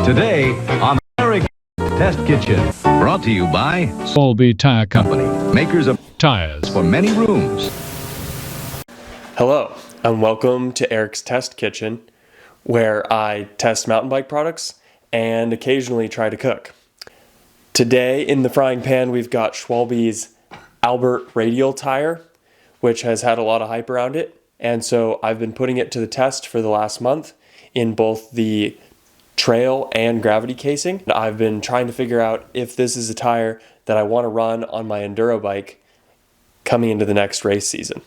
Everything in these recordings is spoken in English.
Today on Eric Test Kitchen, brought to you by Schwalbe Tire Company, makers of tires for many rooms. Hello, and welcome to Eric's Test Kitchen, where I test mountain bike products and occasionally try to cook. Today in the frying pan we've got Schwalbe's Albert Radial tire, which has had a lot of hype around it, and so I've been putting it to the test for the last month in both the trail and gravity casing. I've been trying to figure out if this is a tire that I want to run on my enduro bike coming into the next race season.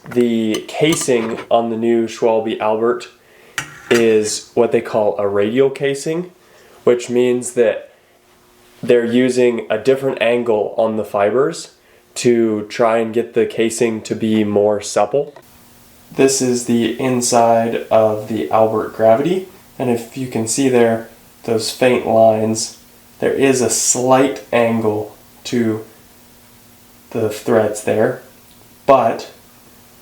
The casing on the new Schwalbe Albert is what they call a radial casing, which means that they're using a different angle on the fibers to try and get the casing to be more supple. This is the inside of the Albert Gravity, and if you can see there, those faint lines, there is a slight angle to the threads there, but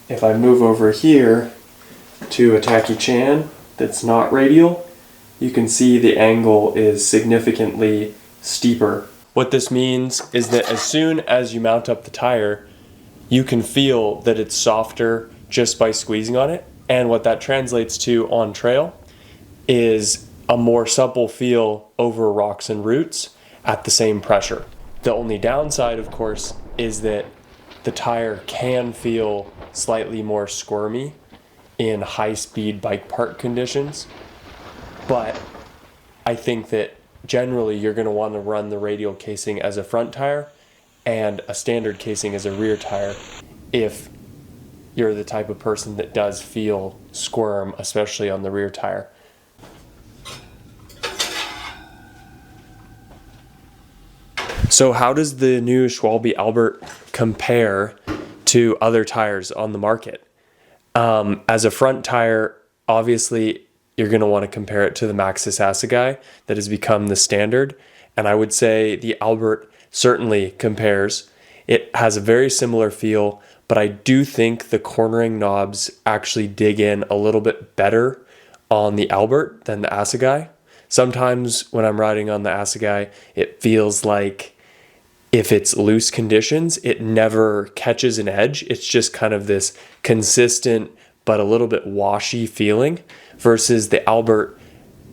if I move over here to a Tacky Chan that's not radial, you can see the angle is significantly steeper. What this means is that as soon as you mount up the tire, you can feel that it's softer just by squeezing on it, and what that translates to on trail is a more supple feel over rocks and roots at the same pressure. The only downside, of course, is that the tire can feel slightly more squirmy in high-speed bike park conditions, but I think that generally you're going to want to run the radial casing as a front tire and a standard casing as a rear tire if you're the type of person that does feel squirm, especially on the rear tire. So how does the new Schwalbe Albert compare to other tires on the market? As a front tire, obviously you're going to want to compare it to the Maxxis Assegai that has become the standard, and I would say the Albert certainly compares. It has a very similar feel, but I do think the cornering knobs actually dig in a little bit better on the Albert than the Assegai. Sometimes when I'm riding on the Assegai, it feels like if it's loose conditions, it never catches an edge. It's just kind of this consistent but a little bit washy feeling, versus the Albert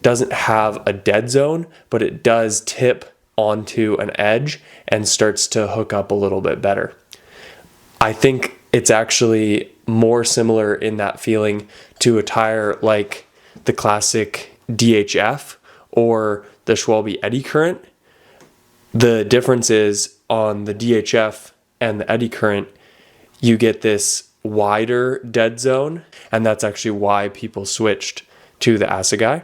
doesn't have a dead zone, but it does tip onto an edge and starts to hook up a little bit better. I think it's actually more similar in that feeling to a tire like the classic DHF or the Schwalbe Eddy Current. The difference is on the DHF and the Eddy Current, you get this wider dead zone, and that's actually why people switched to the Assegai.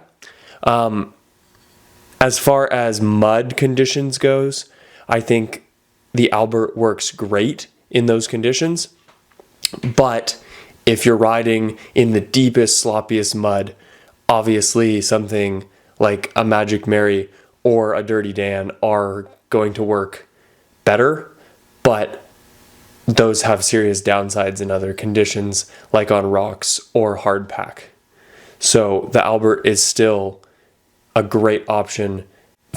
As far as mud conditions goes, I think the Albert works great in those conditions, but if you're riding in the deepest, sloppiest mud, obviously something like a Magic Mary or a Dirty Dan are going to work better, but those have serious downsides in other conditions, like on rocks or hard pack. So the Albert is still a great option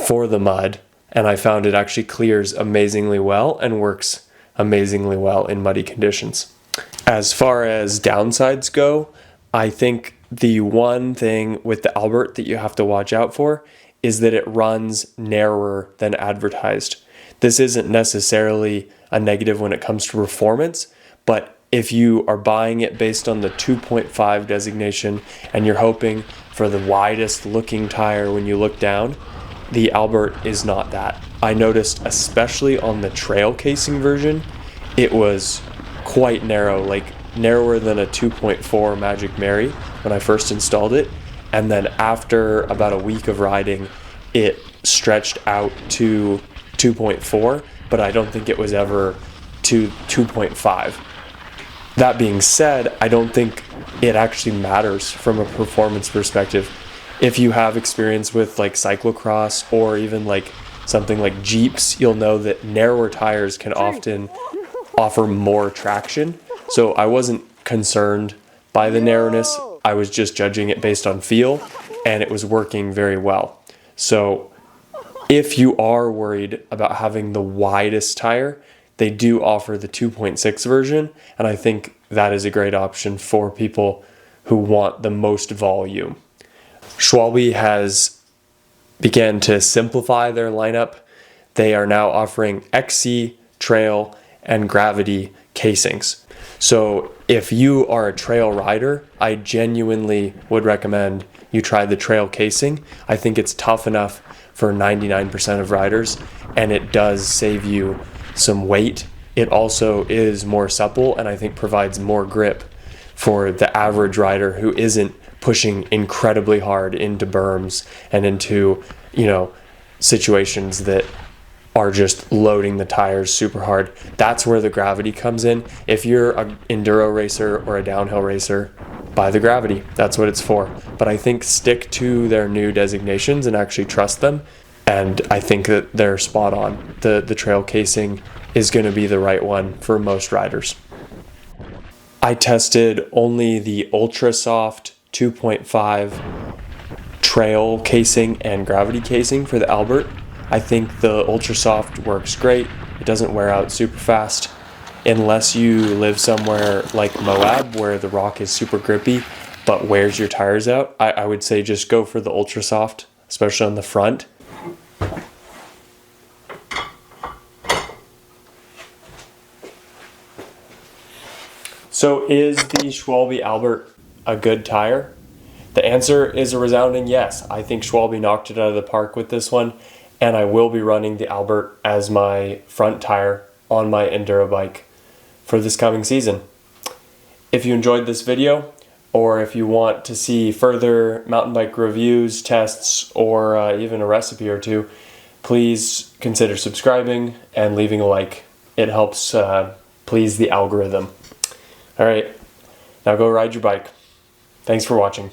for the mud, and I found it actually clears amazingly well and works amazingly well in muddy conditions. As far as downsides go, I think the one thing with the Albert that you have to watch out for is that it runs narrower than advertised. This isn't necessarily a negative when it comes to performance, but if you are buying it based on the 2.5 designation and you're hoping for the widest looking tire when you look down, the Albert is not that. I noticed, especially on the trail casing version, it was quite narrow, like narrower than a 2.4 Magic Mary when I first installed it, and then after about a week of riding, it stretched out to 2.4, but I don't think it was ever to 2.5. That being said, I don't think it actually matters from a performance perspective. If you have experience with like cyclocross or even like something like Jeeps, you'll know that narrower tires can often offer more traction. So I wasn't concerned by the narrowness. I was just judging it based on feel, and it was working very well. So if you are worried about having the widest tire, they do offer the 2.6 version, and I think that is a great option for people who want the most volume. Schwalbe has began to simplify their lineup. They are now offering XC, trail, and gravity casings. So if you are a trail rider, I genuinely would recommend you try the trail casing. I think it's tough enough for 99% of riders, and it does save you some weight. It also is more supple, and I think provides more grip for the average rider who isn't pushing incredibly hard into berms and into, situations that are just loading the tires super hard. That's where the gravity comes in. If you're an enduro racer or a downhill racer, buy the gravity. That's what it's for. But I think stick to their new designations and actually trust them. And I think that they're spot on. The trail casing is going to be the right one for most riders. I tested only the Ultra Soft 2.5 trail casing and gravity casing for the Albert. I think the Ultra Soft works great. It doesn't wear out super fast. Unless you live somewhere like Moab where the rock is super grippy but wears your tires out, I would say just go for the Ultra Soft, especially on the front. So is the Schwalbe Albert a good tire? The answer is a resounding yes. I think Schwalbe knocked it out of the park with this one, and I will be running the Albert as my front tire on my enduro bike for this coming season. If you enjoyed this video, or if you want to see further mountain bike reviews, tests, or even a recipe or two, please consider subscribing and leaving a like. It helps please the algorithm. All right, now go ride your bike. Thanks for watching.